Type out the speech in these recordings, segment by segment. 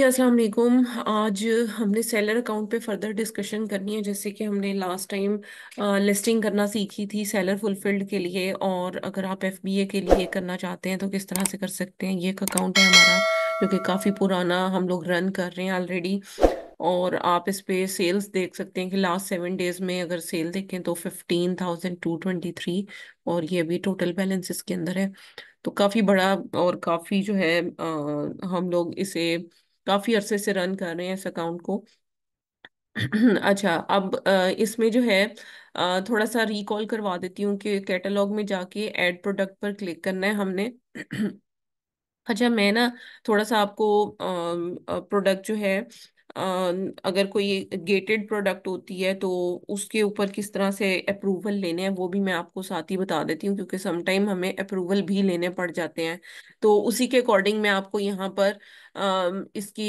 अस्सलाम वालेकुम। आज हमने सेलर अकाउंट पे फर्दर डिस्कशन करनी है। जैसे कि हमने लास्ट टाइम लिस्टिंग करना सीखी थी सेलर फुलफिल्ड के लिए, और अगर आप एफबीए के लिए करना चाहते हैं तो किस तरह से कर सकते हैं। ये एक अकाउंट है हमारा जो कि काफ़ी पुराना हम लोग रन कर रहे हैं ऑलरेडी। और आप इस पे सेल्स देख सकते हैं कि लास्ट 7 डेज में अगर सेल देखें तो 15,223, और ये अभी टोटल बैलेंस इसके अंदर है। तो काफी बड़ा और काफी जो है हम लोग इसे काफी अरसे से रन कर रहे हैं इस अकाउंट को। अच्छा, अब इसमें जो है थोड़ा सा रिकॉल करवा देती हूँ कि कैटलॉग में जाके ऐड प्रोडक्ट पर क्लिक करना है हमने। अच्छा, मैं ना थोड़ा सा आपको प्रोडक्ट जो है, अगर कोई गेटेड प्रोडक्ट होती है तो उसके ऊपर किस तरह से अप्रूवल लेने हैं वो भी मैं आपको साथ ही बता देती हूँ, क्योंकि सम टाइम हमें अप्रूवल भी लेने पड़ जाते हैं। तो उसी के अकॉर्डिंग मैं आपको यहाँ पर इसकी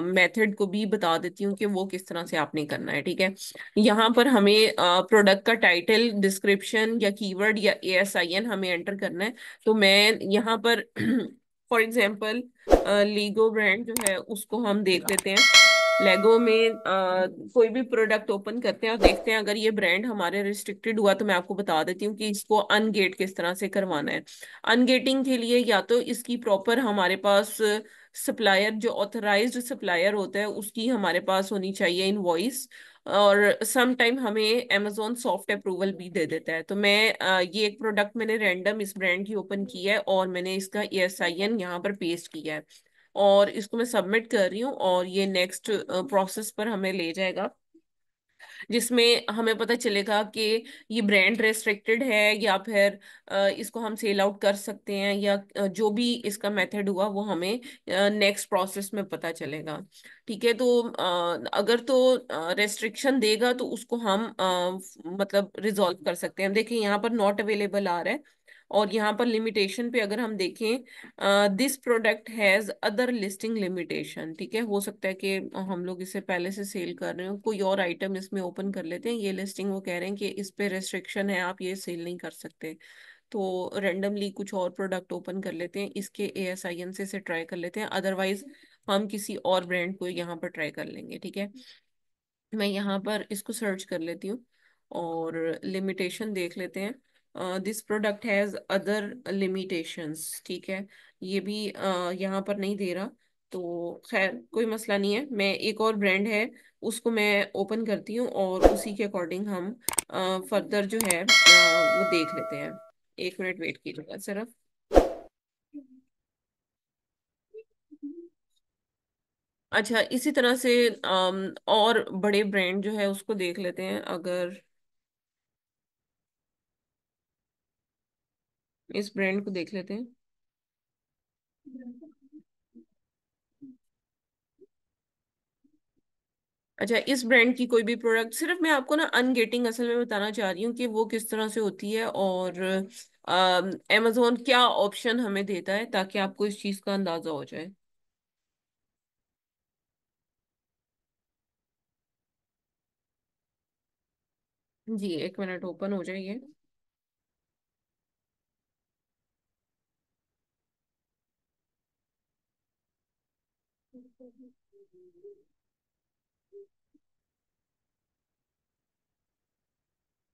मेथड को भी बता देती हूँ कि वो किस तरह से आपने करना है। ठीक है, यहाँ पर हमें प्रोडक्ट का टाइटल, डिस्क्रिप्शन या कीवर्ड या एएसआईएन हमें एंटर करना है। तो मैं यहाँ पर फॉर एग्जाम्पल लीगो ब्रांड जो है उसको हम देख लेते हैं। लेगो में कोई भी प्रोडक्ट ओपन करते हैं और देखते हैं, अगर ये ब्रांड हमारे रिस्ट्रिक्टेड हुआ तो मैं आपको बता देती हूँ कि इसको अनगेट किस तरह से करवाना है। अनगेटिंग के लिए या तो इसकी प्रॉपर हमारे पास सप्लायर, जो ऑथराइज्ड सप्लायर होता है, उसकी हमारे पास होनी चाहिए इनवॉइस। और सम टाइम हमें अमेजोन सॉफ्ट अप्रूवल भी दे देता है। तो मैं ये एक प्रोडक्ट मैंने रैंडम इस ब्रांड की ओपन की है और मैंने इसका ESIN यहाँ पर पेस्ट किया है, और इसको मैं सबमिट कर रही हूँ और ये नेक्स्ट प्रोसेस पर हमें ले जाएगा, जिसमें हमें पता चलेगा कि ये ब्रांड रेस्ट्रिक्टेड है या फिर इसको हम सेल आउट कर सकते हैं, या जो भी इसका मेथड हुआ वो हमें नेक्स्ट प्रोसेस में पता चलेगा। ठीक है, तो अगर तो रेस्ट्रिक्शन देगा तो उसको हम मतलब रिजॉल्व कर सकते हैं। देखिए यहाँ पर नॉट अवेलेबल आ रहा है, और यहाँ पर लिमिटेशन पे अगर हम देखें, this product has other listing limitation. ठीक है, हो सकता है कि हम लोग इसे पहले से सेल कर रहे हो, कोई और आइटम इसमें ओपन कर लेते हैं। ये लिस्टिंग वो कह रहे हैं कि इस पे रेस्ट्रिक्शन है, आप ये सेल नहीं कर सकते। तो रेंडमली कुछ और प्रोडक्ट ओपन कर लेते हैं, इसके ASIN से ट्राई कर लेते हैं, अदरवाइज हम किसी और ब्रांड को यहाँ पर ट्राई कर लेंगे। ठीक है, मैं यहाँ पर इसको सर्च कर लेती हूँ और लिमिटेशन देख लेते हैं। This product has other limitations. ठीक है, ये भी यहाँ पर नहीं दे रहा। तो खैर कोई मसला नहीं है, मैं एक और ब्रांड है उसको मैं ओपन करती हूँ और उसी के अकॉर्डिंग हम फर्दर जो है वो देख लेते हैं। 1 मिनट वेट कीजिएगा सिर्फ। अच्छा, इसी तरह से और बड़े ब्रांड जो है उसको देख लेते हैं। अगर इस ब्रांड को देख लेते हैं। अच्छा, इस ब्रांड की कोई भी प्रोडक्ट, सिर्फ मैं आपको ना अनगेटिंग असल में बताना चाह रही हूँ कि वो किस तरह से होती है, और अमेजोन क्या ऑप्शन हमें देता है, ताकि आपको इस चीज का अंदाजा हो जाए। जी, 1 मिनट ओपन हो जाइए।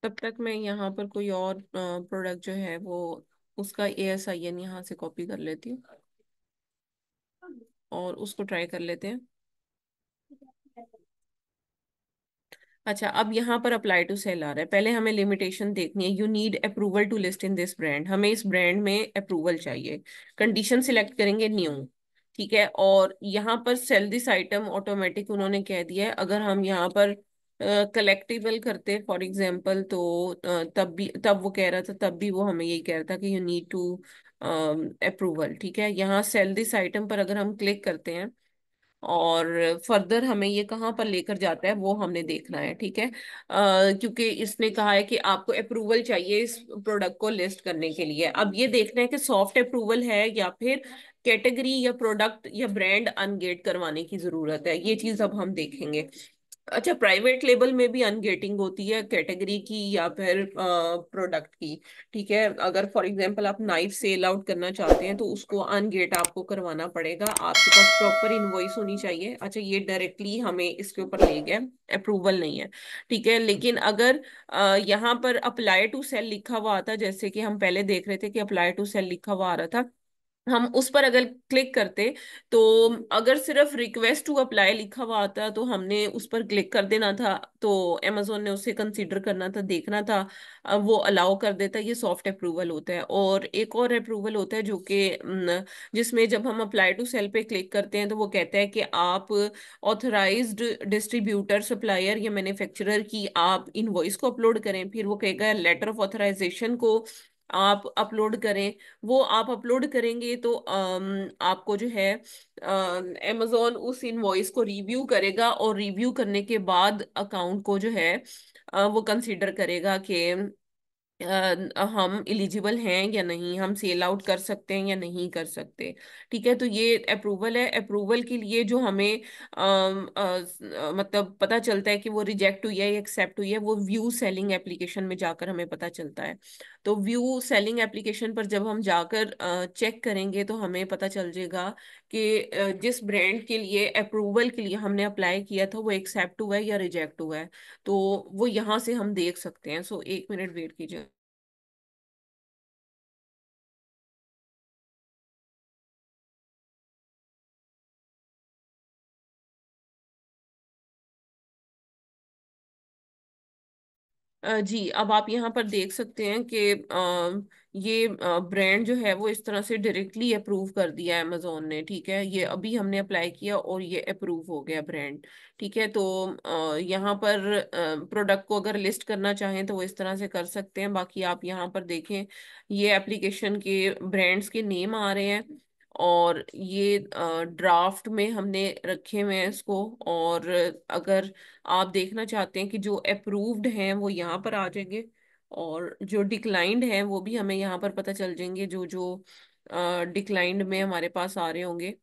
तब तक मैं यहाँ पर कोई और प्रोडक्ट जो है वो उसका ASIN यहाँ से कॉपी कर लेती हूँ और उसको ट्राई कर लेते हैं। अच्छा, अब यहाँ पर अप्लाई टू सेल आ रहा है। पहले हमें लिमिटेशन देखनी है। You need approval to list in this brand, हमें इस ब्रांड में अप्रूवल चाहिए। कंडीशन सिलेक्ट करेंगे न्यू। ठीक है, और यहाँ पर सेल दिस आइटम ऑटोमेटिक उन्होंने कह दिया है। अगर हम यहाँ पर कलेक्टिबल करते फॉर एग्जांपल, तो तब भी, तब वो कह रहा था, तब भी वो हमें यही कह रहा था कि यू नीड टू अप्रूवल। ठीक है, यहाँ सेल दिस आइटम पर अगर हम क्लिक करते हैं और फर्दर हमें ये कहाँ पर लेकर जाता है वो हमने देखना है। ठीक है, क्योंकि इसने कहा है कि आपको अप्रूवल चाहिए इस प्रोडक्ट को लिस्ट करने के लिए। अब ये देखना है कि सॉफ्ट अप्रूवल है या फिर कैटेगरी या प्रोडक्ट या ब्रांड अनगेट करवाने की जरूरत है। ये चीज अब हम देखेंगे। अच्छा, प्राइवेट लेबल में भी अनगेटिंग होती है कैटेगरी की या फिर प्रोडक्ट की। ठीक है, अगर फॉर एग्जांपल आप नाइफ सेल आउट करना चाहते हैं तो उसको अनगेट आपको करवाना पड़ेगा, आपके पास प्रॉपर इनवॉइस होनी चाहिए। अच्छा, ये डायरेक्टली हमें इसके ऊपर ले गया, अप्रूवल नहीं है। ठीक है, लेकिन अगर यहाँ पर अप्लाई टू सेल लिखा हुआ आता, जैसे कि हम पहले देख रहे थे कि अप्लाई टू सेल लिखा हुआ आ रहा था, हम उस पर अगर क्लिक करते, तो अगर सिर्फ रिक्वेस्ट टू अप्लाई लिखा हुआ आता तो हमने उस पर क्लिक कर देना था, तो अमेजोन ने उसे कंसीडर करना था, देखना था, वो अलाउ कर देता। ये सॉफ्ट अप्रूवल होता है। और एक और अप्रूवल होता है जो कि जिसमें जब हम अप्लाई टू सेल पे क्लिक करते हैं तो वो कहता है कि आप ऑथराइज्ड डिस्ट्रीब्यूटर, सप्लायर या मैन्युफैक्चरर की आप इनवॉइस को अपलोड करें। फिर वो कहेगा लेटर ऑफ ऑथराइजेशन को आप अपलोड करें। वो आप अपलोड करेंगे तो आपको जो है amazon उस इनवॉइस को रिव्यू करेगा, और रिव्यू करने के बाद अकाउंट को जो है वो कंसीडर करेगा कि हम इलिजिबल हैं या नहीं, हम सेल आउट कर सकते हैं या नहीं कर सकते। ठीक है, तो ये अप्रूवल है। अप्रूवल के लिए जो हमें मतलब पता चलता है कि वो रिजेक्ट हुई है या एक्सेप्ट हुई है, वो व्यू सेलिंग एप्लीकेशन में जाकर हमें पता चलता है। तो व्यू सेलिंग एप्लीकेशन पर जब हम जाकर चेक करेंगे तो हमें पता चल जाएगा कि जिस ब्रांड के लिए अप्रूवल के लिए हमने अप्लाई किया था वो एक्सेप्ट हुआ है या रिजेक्ट हुआ है। तो वो यहाँ से हम देख सकते हैं। सो एक मिनट वेट कीजिए। जी, अब आप यहाँ पर देख सकते हैं कि ये ब्रांड जो है वो इस तरह से डायरेक्टली अप्रूव कर दिया है अमेजोन ने। ठीक है, ये अभी हमने अप्लाई किया और ये अप्रूव हो गया ब्रांड। ठीक है, तो यहाँ पर प्रोडक्ट को अगर लिस्ट करना चाहें तो वो इस तरह से कर सकते हैं। बाकी आप यहाँ पर देखें, ये एप्लीकेशन के ब्रांड्स के नेम आ रहे हैं, और ये ड्राफ्ट में हमने रखे हुए हैं इसको। और अगर आप देखना चाहते हैं कि जो अप्रूव्ड हैं वो यहाँ पर आ जाएंगे, और जो डिक्लाइंड हैं वो भी हमें यहाँ पर पता चल जाएंगे। जो जो डिक्लाइंड में हमारे पास आ रहे होंगे,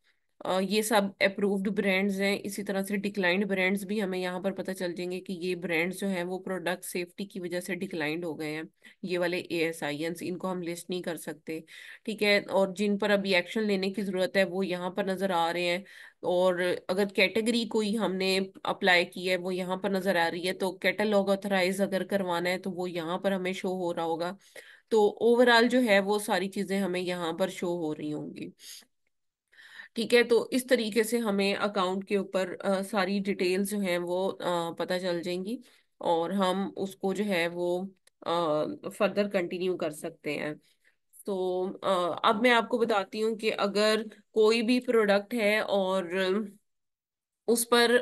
ये सब अप्रूव्ड ब्रांड्स हैं। इसी तरह से डिक्लाइंड ब्रांड्स भी हमें यहाँ पर पता चल जाएंगे कि ये ब्रांड्स जो हैं वो प्रोडक्ट सेफ्टी की वजह से डिक्लाइंड हो गए हैं। ये वाले ASINs, इनको हम लिस्ट नहीं कर सकते। ठीक है, और जिन पर अभी एक्शन लेने की जरूरत है वो यहाँ पर नजर आ रहे हैं। और अगर कैटेगरी कोई हमने अप्लाई की है वो यहाँ पर नजर आ रही है, तो कैटलॉग ऑथराइज अगर करवाना है तो वो यहाँ पर हमें शो हो रहा होगा। तो ओवरऑल जो है वो सारी चीजें हमें यहाँ पर शो हो रही होंगी। ठीक है, तो इस तरीके से हमें अकाउंट के ऊपर सारी डिटेल्स जो हैं वो पता चल जाएंगी, और हम उसको जो है वो फर्दर कंटिन्यू कर सकते हैं। तो अब मैं आपको बताती हूँ कि अगर कोई भी प्रोडक्ट है और उस पर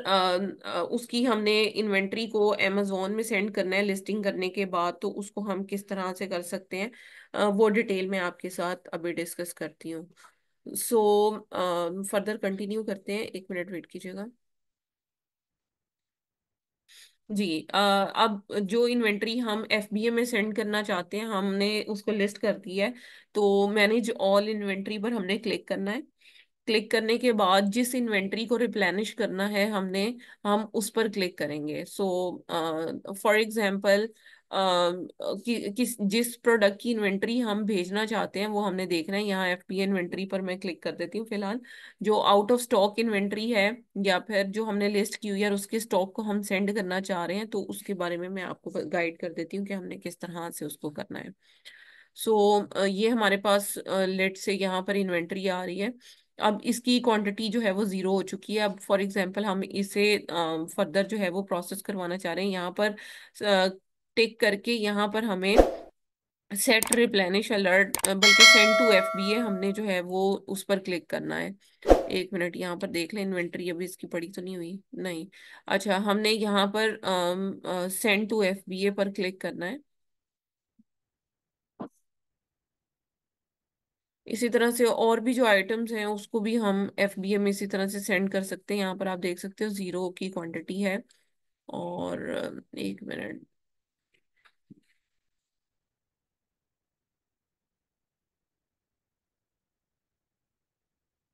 उसकी हमने इन्वेंट्री को अमेजोन में सेंड करना है लिस्टिंग करने के बाद, तो उसको हम किस तरह से कर सकते हैं, वो डिटेल में आपके साथ अभी डिस्कस करती हूँ। सो फर्दर कंटिन्यू करते हैं, एक मिनट वेट कीजिएगा। जी, अब जो इन्वेंट्री हम FBA में सेंड करना चाहते हैं हमने उसको लिस्ट कर दी है। तो मैनेज ऑल इन्वेंट्री पर हमने क्लिक करना है। क्लिक करने के बाद जिस इन्वेंट्री को रिप्लेनिश करना है हमने, हम उस पर क्लिक करेंगे। सो फॉर एग्जांपल जिस प्रोडक्ट की इन्वेंट्री हम भेजना चाहते हैं वो हमने देखना है। यहाँ FBA इन्वेंट्री पर मैं क्लिक कर देती हूँ फिलहाल। जो आउट ऑफ स्टॉक इन्वेंट्री है या फिर जो हमने लिस्ट की हुई है और उसके स्टॉक को हम सेंड करना चाह रहे हैं, तो उसके बारे में मैं आपको गाइड कर देती हूँ कि हमने किस तरह से उसको करना है। सो ये हमारे पास लेट से यहाँ पर इन्वेंट्री आ रही है। अब इसकी क्वांटिटी जो है वो 0 हो चुकी है। अब फॉर एग्जांपल हम इसे फर्दर जो है वो प्रोसेस करवाना चाह रहे हैं, यहाँ पर टिक करके यहाँ पर हमें सेट रिप्लेनिश अलर्ट, बल्कि सेंड टू FBA हमने जो है वो उस पर क्लिक करना है। एक मिनट यहाँ पर देख लें, इन्वेंट्री अभी इसकी पड़ी तो नहीं हुई, नहीं। अच्छा, हमने यहाँ पर सेंड टू FBA पर क्लिक करना है। इसी तरह से और भी जो आइटम्स हैं उसको भी हम FBA में इसी तरह से सेंड कर सकते हैं। यहाँ पर आप देख सकते हो 0 की क्वांटिटी है। और एक मिनट,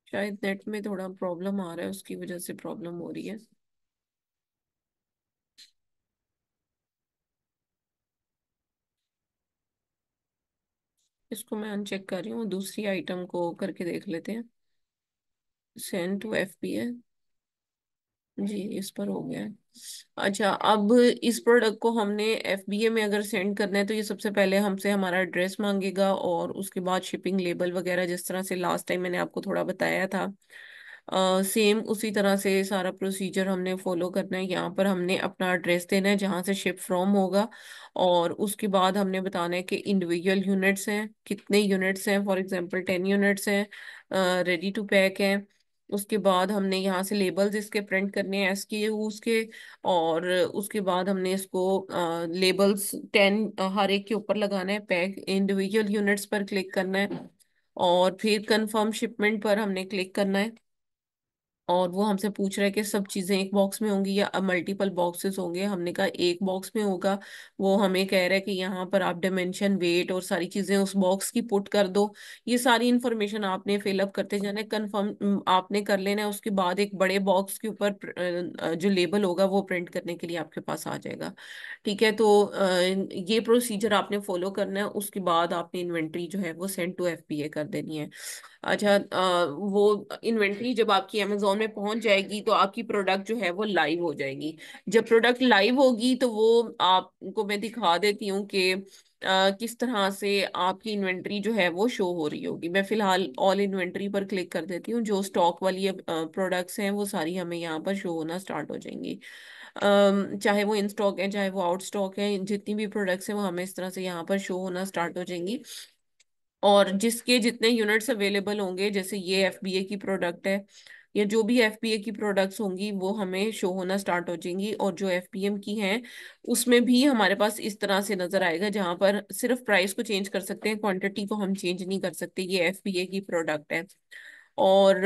शायद नेट में थोड़ा प्रॉब्लम आ रहा है, उसकी वजह से प्रॉब्लम हो रही है। इसको मैं अनचेक कर रही हूँ, दूसरी आइटम को करके देख लेते हैं। सेंड टू एफबीए, जी इस पर हो गया है। अच्छा, अब इस प्रोडक्ट को हमने एफबीए में अगर सेंड करना है तो ये सबसे पहले हमसे हमारा एड्रेस मांगेगा, और उसके बाद शिपिंग लेबल वगैरह जिस तरह से लास्ट टाइम मैंने आपको थोड़ा बताया था, सेम उसी तरह से सारा प्रोसीजर हमने फॉलो करना है। यहाँ पर हमने अपना एड्रेस देना है जहाँ से शिप फ्रॉम होगा, और उसके बाद हमने बताना है कि इंडिविजुअल यूनिट्स हैं, कितने यूनिट्स हैं, फॉर एग्जांपल 10 यूनिट्स हैं, रेडी टू पैक हैं। उसके बाद हमने यहाँ से लेबल्स इसके प्रिंट करने हैं एसक्यूज के, और उसके बाद हमने इसको लेबल्स 10 हर एक के ऊपर लगाना है, पैक इंडिविजुअल यूनिट्स पर क्लिक करना है, और फिर कंफर्म शिपमेंट पर हमने क्लिक करना है। और वो हमसे पूछ रहा है कि सब चीजें एक बॉक्स में होंगी या मल्टीपल बॉक्सेस होंगे। हमने कहा एक बॉक्स में होगा। वो हमें कह रहा है कि यहाँ पर आप डायमेंशन, वेट और सारी चीजें उस बॉक्स की पुट कर दो। ये सारी इंफॉर्मेशन आपने फिलअप करते जाना है, कंफर्म आपने कर लेना है। उसके बाद एक बड़े बॉक्स के ऊपर जो लेबल होगा वो प्रिंट करने के लिए आपके पास आ जाएगा। ठीक है, तो ये प्रोसीजर आपने फॉलो करना है। उसके बाद आपने इन्वेंट्री जो है वो सेंड टू एफबीए कर देनी है। अच्छा, वो इन्वेंट्री जब आपकी अमेजोन में पहुंच जाएगी तो आपकी प्रोडक्ट जो है वो लाइव हो जाएगी। जब प्रोडक्ट लाइव होगी तो वो आपको मैं दिखा देती हूँ कि किस तरह से आपकी इन्वेंट्री जो है वो शो हो रही होगी। मैं फिलहाल ऑल इन्वेंट्री पर क्लिक कर देती हूँ। जो स्टॉक वाली प्रोडक्ट्स हैं वो सारी हमें यहाँ पर शो होना स्टार्ट हो जाएंगी। चाहे वो इन स्टॉक है चाहे वो आउट स्टॉक है, जितनी भी प्रोडक्ट्स हैं वो हमें इस तरह से यहाँ पर शो होना स्टार्ट हो जाएंगी। और जिसके जितने यूनिट्स अवेलेबल होंगे, जैसे ये एफबीए की प्रोडक्ट है, या जो भी एफबीए की प्रोडक्ट्स होंगी वो हमें शो होना स्टार्ट हो जाएंगी। और जो एफपीएम की हैं उसमें भी हमारे पास इस तरह से नजर आएगा, जहां पर सिर्फ प्राइस को चेंज कर सकते हैं, क्वांटिटी को हम चेंज नहीं कर सकते। ये एफबीए की प्रोडक्ट है। और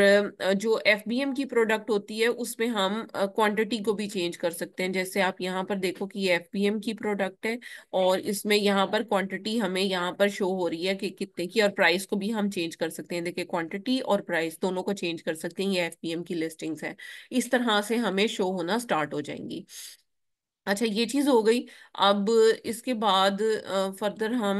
जो एफबीएम की प्रोडक्ट होती है उसमें हम क्वांटिटी को भी चेंज कर सकते हैं। जैसे आप यहाँ पर देखो कि ये एफबीएम की प्रोडक्ट है, और इसमें यहाँ पर क्वांटिटी हमें यहाँ पर शो हो रही है कि कितने की, और प्राइस को भी हम चेंज कर सकते हैं। देखिए, क्वांटिटी और प्राइस दोनों को चेंज कर सकते हैं। ये एफबीएम की लिस्टिंग्स है, इस तरह से हमें शो होना स्टार्ट हो जाएंगी। अच्छा, ये चीज हो गई। अब इसके बाद फर्दर हम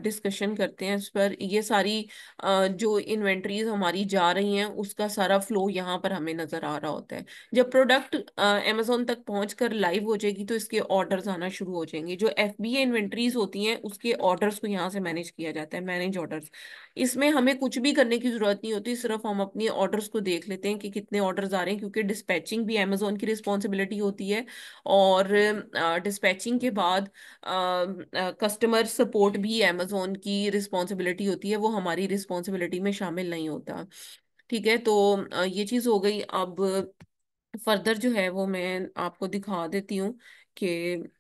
डिस्कशन करते हैं इस पर। ये सारी जो इन्वेंट्रीज हमारी जा रही हैं उसका सारा फ्लो यहाँ पर हमें नजर आ रहा होता है। जब प्रोडक्ट अमेजोन तक पहुंचकर लाइव हो जाएगी तो इसके ऑर्डर्स आना शुरू हो जाएंगे। जो एफबीए इन्वेंट्रीज होती हैं उसके ऑर्डर्स को यहाँ से मैनेज किया जाता है, मैनेज ऑर्डर्स। इसमें हमें कुछ भी करने की जरूरत नहीं होती, सिर्फ हम अपनी ऑर्डर्स को देख लेते हैं कि कितने ऑर्डर्स आ रहे हैं, क्योंकि डिस्पैचिंग भी अमेजोन की रिस्पॉन्सिबिलिटी होती है। और डिस्पैचिंग के बाद कस्टमर सपोर्ट भी अमेजोन की रिस्पॉन्सिबिलिटी होती है, वो हमारी रिस्पॉन्सिबिलिटी में शामिल नहीं होता। ठीक है, तो ये चीज़ हो गई। अब फर्दर जो है वो मैं आपको दिखा देती हूँ कि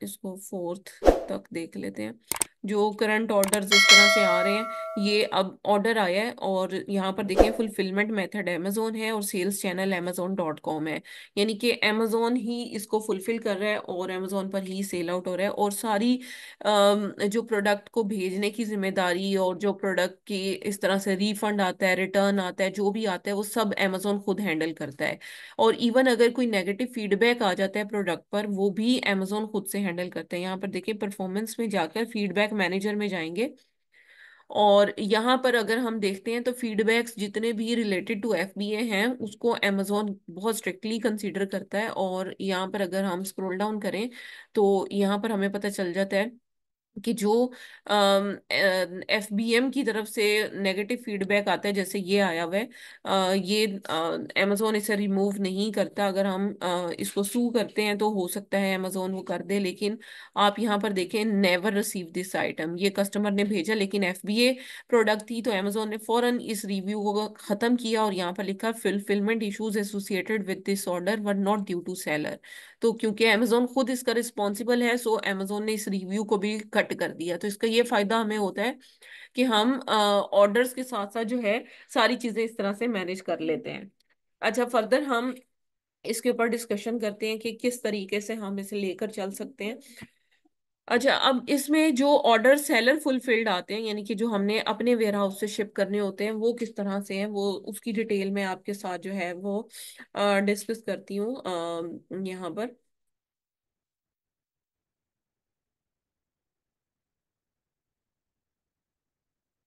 इसको फोर्थ तक देख लेते हैं। जो करंट ऑर्डर्स इस तरह से आ रहे हैं, ये अब ऑर्डर आया है, और यहाँ पर देखें फुलफिलमेंट मेथड अमेजोन है और सेल्स चैनल amazon.com है। यानी कि अमेजोन ही इसको फुलफिल कर रहा है और अमेजोन पर ही सेल आउट हो रहा है। और सारी जो प्रोडक्ट को भेजने की जिम्मेदारी, और जो प्रोडक्ट की इस तरह से रिफंड आता है, रिटर्न आता है, जो भी आता है वो सब अमेजोन खुद हैंडल करता है। और इवन अगर कोई नेगेटिव फीडबैक आ जाता है प्रोडक्ट पर, वो भी अमेजोन खुद से हैंडल करते हैं। यहाँ पर देखिए, परफॉर्मेंस में जाकर फीडबैक मैनेजर में जाएंगे, और यहाँ पर अगर हम देखते हैं तो फीडबैक्स जितने भी रिलेटेड टू एफबीए हैं उसको अमेजोन बहुत स्ट्रिक्टली कंसीडर करता है। और यहाँ पर अगर हम स्क्रॉल डाउन करें तो यहाँ पर हमें पता चल जाता है कि जो एफबीएम की तरफ से नेगेटिव फीडबैक आता है, जैसे ये आया हुआ है, ये अमेजोन इसे रिमूव नहीं करता। अगर हम इसको सू करते हैं तो हो सकता है अमेजोन वो कर दे, लेकिन आप यहाँ पर देखें, नेवर रिसीव दिस आइटम, ये कस्टमर ने भेजा लेकिन एफबीए प्रोडक्ट थी, तो अमेजोन ने फौरन इस रिव्यू को खत्म किया और यहाँ पर लिखा fulfilment issues associated with this order were not due to seller. तो क्योंकि अमेजोन खुद इसका रिस्पॉन्सिबल है, सो अमेजोन ने इस रिव्यू को भी कट कर दिया। तो इसका ये फायदा हमें होता है कि हम ऑर्डर्स के साथ साथ जो है सारी चीजें इस तरह से मैनेज कर लेते हैं। अच्छा, फर्दर हम इसके ऊपर डिस्कशन करते हैं कि किस तरीके से हम इसे लेकर चल सकते हैं। अच्छा, अब इसमें जो ऑर्डर सेलर फुलफिल्ड आते हैं, यानी कि जो हमने अपने वेयर हाउस से शिप करने होते हैं, वो किस तरह से हैं, वो उसकी डिटेल में आपके साथ जो है वो डिस्कस करती हूँ यहाँ पर।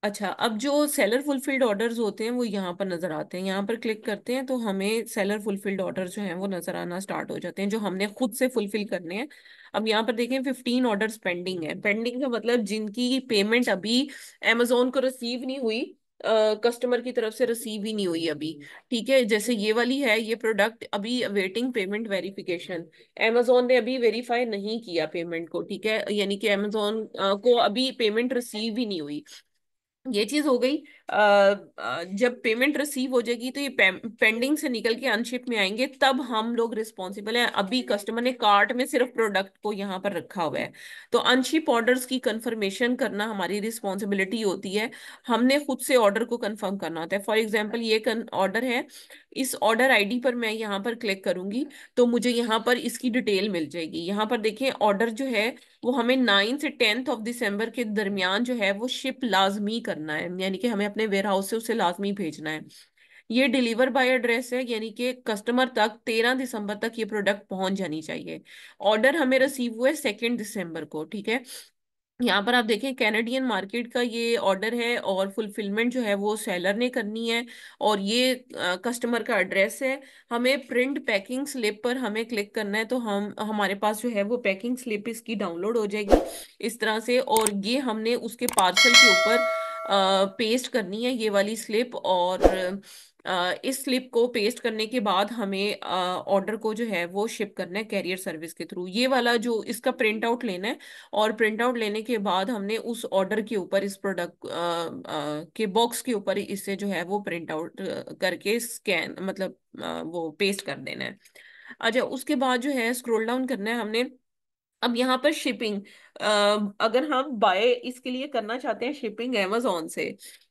अच्छा, अब जो सेलर फुलफिल्ड ऑर्डर्स होते हैं वो यहाँ पर नजर आते हैं। यहाँ पर क्लिक करते हैं तो हमें सेलर फुलफिल्ड ऑर्डर जो हैं वो नजर आना स्टार्ट हो जाते हैं, जो हमने खुद से फुलफिल करने हैं। अब यहाँ पर देखें 15 ऑर्डर्स पेंडिंग है। पेंडिंग का मतलब जिनकी पेमेंट अभी अमेजोन को रिसीव नहीं हुई, कस्टमर की तरफ से रिसीव ही नहीं हुई अभी। ठीक है, जैसे ये वाली है, ये प्रोडक्ट अभी वेटिंग पेमेंट वेरिफिकेशन। अमेजोन ने अभी वेरीफाई नहीं किया पेमेंट को, ठीक है, यानी कि अमेजोन को अभी पेमेंट रिसीव ही नहीं हुई। ये चीज हो गई। जब पेमेंट रिसीव हो जाएगी तो ये पेंडिंग से निकल के अनशिप में आएंगे, तब हम लोग रिस्पॉन्सिबल हैं। अभी कस्टमर ने कार्ट में सिर्फ प्रोडक्ट को यहाँ पर रखा हुआ है, तो अनशिप ऑर्डर्स की कंफर्मेशन करना हमारी रिस्पॉन्सिबिलिटी होती है। हमने खुद से ऑर्डर को कंफर्म करना होता है। फॉर एग्जाम्पल ये ऑर्डर है, इस ऑर्डर आईडी पर मैं यहाँ पर क्लिक करूंगी तो मुझे यहाँ पर इसकी डिटेल मिल जाएगी। यहाँ पर देखिए ऑर्डर जो है वो हमें 9 से 10 दिसंबर के दरमियान जो है वो शिप लाजमी करना है, यानी कि हमें अपने वेयर हाउस से उसे लाजमी भेजना है। ये डिलीवर बाय एड्रेस है, यानी कि कस्टमर तक 13 दिसंबर तक ये प्रोडक्ट पहुंच जानी चाहिए। ऑर्डर हमें रिसीव हुए 2 दिसंबर को, ठीक है। यहाँ पर आप देखें कैनेडियन मार्केट का ये ऑर्डर है और फुलफिलमेंट जो है वो सेलर ने करनी है। और ये कस्टमर का एड्रेस है। हमें प्रिंट पैकिंग स्लिप पर हमें क्लिक करना है, तो हम हमारे पास जो है वो पैकिंग स्लिप इसकी डाउनलोड हो जाएगी इस तरह से। और ये हमने उसके पार्सल के ऊपर पेस्ट करनी है ये वाली स्लिप। और इस स्लिप को पेस्ट करने के बाद हमें ऑर्डर को जो है वो शिप करना है कैरियर सर्विस के थ्रू। ये वाला जो इसका प्रिंट आउट लेना है, और प्रिंट आउट लेने के बाद हमने उस ऑर्डर के ऊपर इस प्रोडक्ट के बॉक्स के ऊपर इससे जो है वो प्रिंट आउट करके स्कैन मतलब वो पेस्ट कर देना है। अच्छा, उसके बाद जो है स्क्रॉल डाउन करना है हमने। अब यहाँ पर शिपिंग, अगर हम बाय इसके लिए करना चाहते हैं शिपिंग अमेजोन से,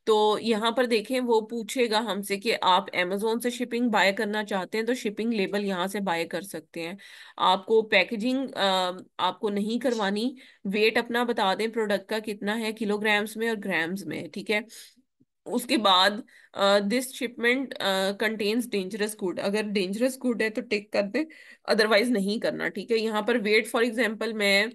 तो यहाँ पर देखें वो पूछेगा हमसे कि आप अमेजोन से शिपिंग बाय करना चाहते हैं तो शिपिंग लेबल यहाँ से बाय कर सकते हैं। आपको पैकेजिंग आपको नहीं करवानी। वेट अपना बता दें प्रोडक्ट का कितना है, किलोग्राम्स में और ग्राम्स में, ठीक है। उसके बाद this shipment contains dangerous good, अगर डेंजरस गुड है तो टिक कर दे, अदरवाइज नहीं करना, ठीक है। यहाँ पर वेट फॉर एग्जांपल मैं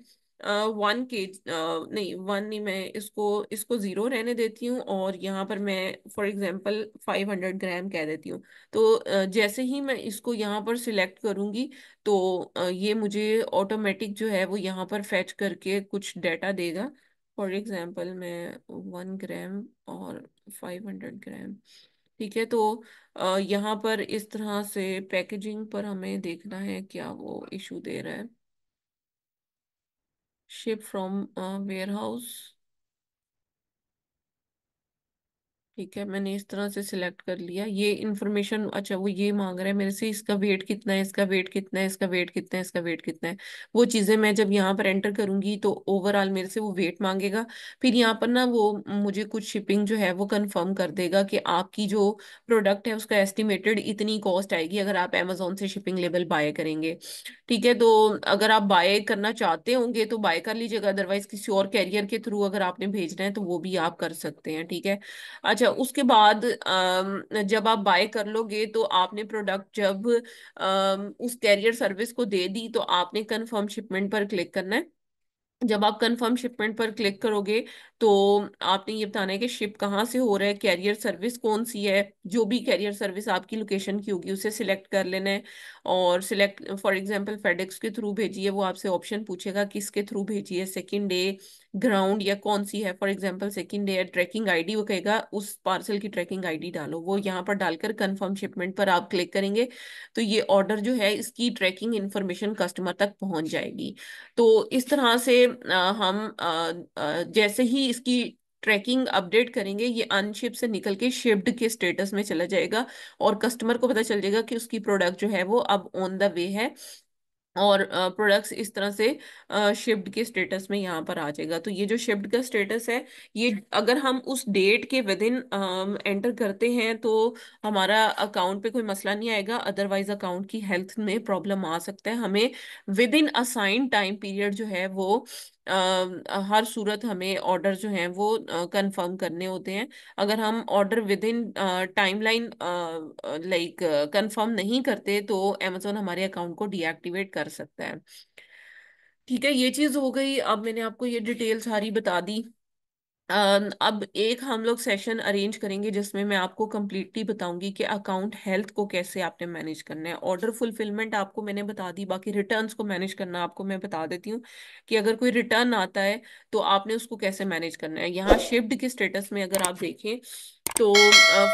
1 के नहीं, 1 नहीं, मैं इसको इसको 0 रहने देती हूँ, और यहाँ पर मैं फॉर एग्जांपल 500 ग्राम कह देती हूँ। तो जैसे ही मैं इसको यहाँ पर सिलेक्ट करूँगी तो ये मुझे ऑटोमेटिक जो है वो यहाँ पर फैच करके कुछ डाटा देगा। फॉर एग्जाम्पल मैं 1 ग्राम और 500 ग्राम, ठीक है। तो यहाँ पर इस तरह से पैकेजिंग पर हमें देखना है क्या वो इशू दे रहा है। शिप फ्रॉम वेयर हाउस, ठीक है, मैंने इस तरह से सिलेक्ट कर लिया ये इन्फॉर्मेशन। अच्छा, वो ये मांग रहा है मेरे से इसका वेट कितना है, इसका वेट कितना है, इसका वेट कितना है, इसका वेट कितना है। वो चीजें मैं जब यहाँ पर एंटर करूंगी तो ओवरऑल मेरे से वो वेट मांगेगा। फिर यहाँ पर ना वो मुझे कुछ शिपिंग जो है वो कंफर्म कर देगा कि आपकी जो प्रोडक्ट है उसका एस्टिमेटेड इतनी कॉस्ट आएगी अगर आप अमेजोन से शिपिंग लेबल बाय करेंगे, ठीक है। तो अगर आप बाय करना चाहते होंगे तो बाय कर लीजिएगा, अदरवाइज किसी और कैरियर के थ्रू अगर आपने भेजना है तो वो भी आप कर सकते हैं, ठीक है। अच्छा, उसके बाद जब आप बाय कर लोगे तो आपने प्रोडक्ट जब उस कैरियर सर्विस को दे दी तो आपने कंफर्म शिपमेंट पर क्लिक करना है। जब आप कंफर्म शिपमेंट पर क्लिक करोगे तो आपने ये बताना है कि शिप कहाँ से हो रहा है, कैरियर सर्विस कौन सी है। जो भी कैरियर सर्विस आपकी लोकेशन की होगी उसे सिलेक्ट कर लेना है। और सिलेक्ट फॉर एग्जांपल फेडेक्स के थ्रू भेजिए, वो आपसे ऑप्शन पूछेगा किसके थ्रू भेजिए, सेकंड डे, ग्राउंड या कौन सी है। फॉर एग्जांपल सेकंड डे है, ट्रैकिंग आईडी वो कहेगा उस पार्सल की ट्रैकिंग आईडी डालो, वो यहाँ पर डालकर कंफर्म शिपमेंट पर आप क्लिक करेंगे तो ये ऑर्डर जो है इसकी ट्रैकिंग इन्फॉर्मेशन कस्टमर तक पहुंच जाएगी। तो इस तरह से हम जैसे ही इसकी ट्रैकिंग अपडेट करेंगे ये अनशिप से निकल के शिप्ड के स्टेटस में चला जाएगा, और कस्टमर को पता चल जाएगा कि उसकी प्रोडक्ट जो है वो अब ऑन द वे है। और प्रोडक्ट्स इस तरह से शिप्ड के स्टेटस में यहाँ पर आ जाएगा। तो ये जो शिप्ड का स्टेटस है, ये अगर हम उस डेट के विद इन एंटर करते हैं तो हमारा अकाउंट पे कोई मसला नहीं आएगा, अदरवाइज अकाउंट की हेल्थ में प्रॉब्लम आ सकता है। हमें with in assign time period जो है वो हर सूरत हमें ऑर्डर जो हैं वो कंफर्म करने होते हैं। अगर हम order with in timeline like confirm नहीं करते तो अमेजोन हमारे अकाउंट को डीएक्टिवेट कर सकता है, ठीक है। ये चीज हो गई, अब मैंने आपको ये डिटेल सारी बता दी। अब एक हम लोग सेशन अरेंज करेंगे जिसमें मैं आपको कंप्लीटली बताऊंगी कि अकाउंट हेल्थ को कैसे आपने मैनेज करना है। ऑर्डर फुलफिलमेंट आपको मैंने बता दी, बाकी रिटर्न्स को मैनेज करना आपको मैं बता देती हूँ कि अगर कोई रिटर्न आता है तो आपने उसको कैसे मैनेज करना है। यहाँ शिफ्ट के स्टेटस में अगर आप देखें तो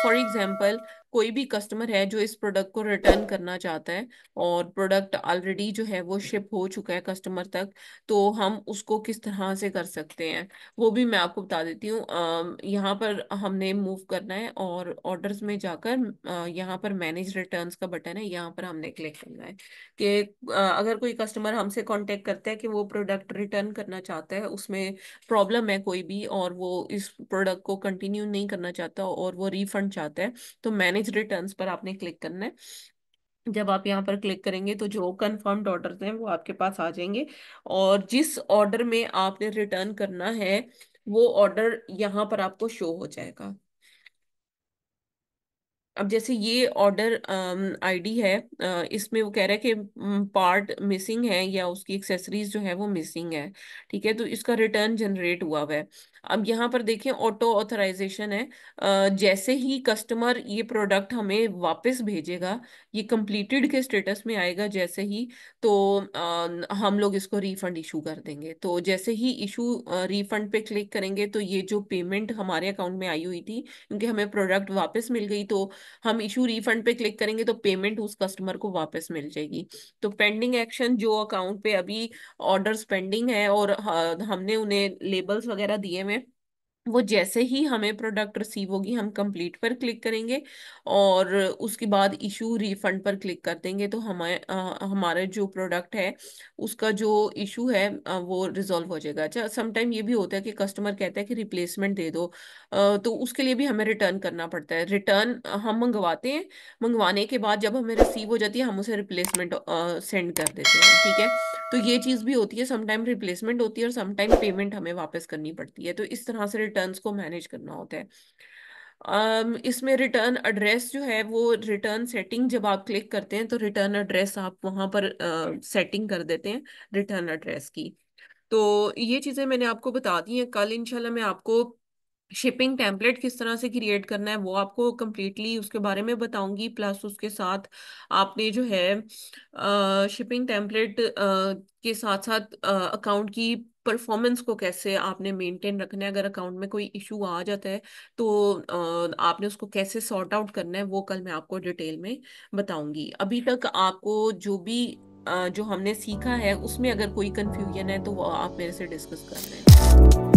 फॉर एग्जांपल कोई भी कस्टमर है जो इस प्रोडक्ट को रिटर्न करना चाहता है और प्रोडक्ट ऑलरेडी जो है वो शिप हो चुका है कस्टमर तक, तो हम उसको किस तरह से कर सकते हैं वो भी मैं आपको बता देती हूँ। यहाँ पर हमने मूव करना है और ऑर्डर्स में जाकर यहाँ पर मैनेज रिटर्न्स का बटन है, यहाँ पर हमने क्लिक करना है कि अगर कोई कस्टमर हमसे कांटेक्ट करता है कि वो प्रोडक्ट रिटर्न करना चाहता है, उसमें प्रॉब्लम है कोई भी और वो इस प्रोडक्ट को कंटिन्यू नहीं करना चाहता और वो रिफंड चाहता है, तो मैनेज रिटर्न्स पर आपने क्लिक करना है। जब आप यहाँ पर क्लिक करेंगे तो जो कंफर्म्ड ऑर्डर्स हैं वो आपके पास आ जाएंगे और जिस ऑर्डर में आपने रिटर्न करना है वो ऑर्डर यहाँ पर आपको शो हो जाएगा। अब जैसे ये ऑर्डर आईडी है, इसमें वो कह रहा है कि पार्ट मिसिंग है या उसकी एक्सेसरीज जो है वो मिसिंग है। ठीक है, तो इसका रिटर्न जनरेट हुआ है। अब यहाँ पर देखें ऑटो ऑथराइजेशन है। जैसे ही कस्टमर ये प्रोडक्ट हमें वापस भेजेगा, ये कंप्लीटेड के स्टेटस में आएगा जैसे ही, तो हम लोग इसको रिफंड इशू कर देंगे। तो जैसे ही इशू रिफंड पे क्लिक करेंगे तो ये जो पेमेंट हमारे अकाउंट में आई हुई थी क्योंकि हमें प्रोडक्ट वापस मिल गई, तो हम इशू रिफंड पे क्लिक करेंगे तो पेमेंट उस कस्टमर को वापस मिल जाएगी। तो पेंडिंग एक्शन जो अकाउंट पे अभी ऑर्डर्स पेंडिंग है और हमने उन्हें लेबल्स वगैरह दिए हुए, वो जैसे ही हमें प्रोडक्ट रिसीव होगी हम कंप्लीट पर क्लिक करेंगे और उसके बाद इशू रिफंड पर क्लिक कर देंगे तो हमारे जो प्रोडक्ट है उसका जो इशू है वो रिजॉल्व हो जाएगा। अच्छा, समटाइम ये भी होता है कि कस्टमर कहता है कि रिप्लेसमेंट दे दो, तो उसके लिए भी हमें रिटर्न करना पड़ता है। रिटर्न हम मंगवाते हैं, मंगवाने के बाद जब हमें रिसीव हो जाती है हम उसे रिप्लेसमेंट सेंड कर देते हैं। ठीक है, तो ये चीज भी होती है, समटाइम रिप्लेसमेंट होती है और समटाइम पेमेंट हमें वापस करनी पड़ती है, तो इस तरह से रिटर्न्स को मैनेज करना होता है। इसमें रिटर्न एड्रेस जो है वो रिटर्न सेटिंग जब आप क्लिक करते हैं तो रिटर्न एड्रेस आप वहां पर सेटिंग कर देते हैं रिटर्न एड्रेस की। तो ये चीजें मैंने आपको बता दी हैं। कल इंशाल्लाह मैं आपको शिपिंग टेम्पलेट किस तरह से क्रिएट करना है वो आपको कंप्लीटली उसके बारे में बताऊंगी, प्लस उसके साथ आपने जो है शिपिंग टेम्पलेट के साथ साथ अकाउंट की परफॉर्मेंस को कैसे आपने मेंटेन रखना है। अगर अकाउंट में कोई इशू आ जाता है तो आपने उसको कैसे सॉर्ट आउट करना है वो कल मैं आपको डिटेल में बताऊंगी। अभी तक आपको जो भी जो हमने सीखा है उसमें अगर कोई कंफ्यूजन है तो वो आप मेरे से डिस्कस कर रहे हैं।